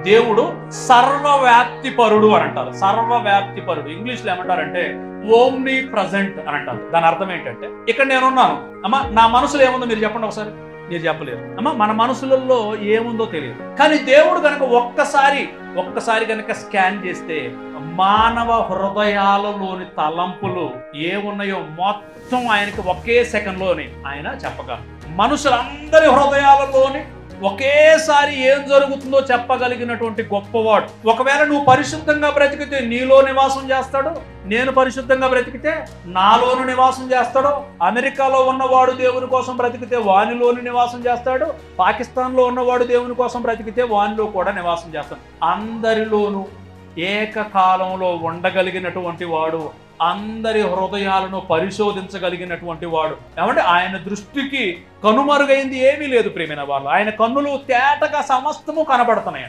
దేవుడు సర్వవ్యాప్తిపరుడు అని అంటారు. సర్వవ్యాప్తిపరుడు ఇంగ్లీష్లో ఏమంటారంటే ఓమ్ని ప్రజెంట్ అని అంటారు. దాని అర్థం ఏంటంటే, ఇక్కడ నేనున్నాను అమ్మ, నా మనసులో ఏముందో మీరు చెప్పండి ఒకసారి. మీరు చెప్పలేరు అమ్మ, మన మనసులలో ఏముందో తెలియదు. కానీ దేవుడు కనుక ఒక్కసారి కనుక స్కాన్ చేస్తే మానవ హృదయాలలోని తలంపులు ఏమున్నాయో మొత్తం ఆయనకి ఒకే సెకండ్లోని ఆయన చెప్పగలరు. మనుషులందరి హృదయాలలోని ఒకేసారి ఏం జరుగుతుందో చెప్పగలిగినటువంటి గొప్పవాడు. ఒకవేళ నువ్వు పరిశుద్ధంగా బ్రతికితే నీలో నివాసం చేస్తాడు, నేను పరిశుద్ధంగా బ్రతికితే నాలోను నివాసం చేస్తాడు. అమెరికాలో ఉన్నవాడు దేవుని కోసం బ్రతికితే వానిలోని నివాసం చేస్తాడు, పాకిస్తాన్లో ఉన్నవాడు దేవుని కోసం బ్రతికితే వానిలో కూడా నివాసం చేస్తాడు. అందరిలోనూ ఏకకాలంలో ఉండగలిగినటువంటి వాడు, అందరి హృదయాలను పరిశోధించగలిగినటువంటి వాడు. ఏమంటే ఆయన దృష్టికి కనుమరుగైంది ఏమీ లేదు ప్రియమైన వాళ్ళు. ఆయన కన్నులు తేటగా సమస్తము కనబడుతున్నాయి.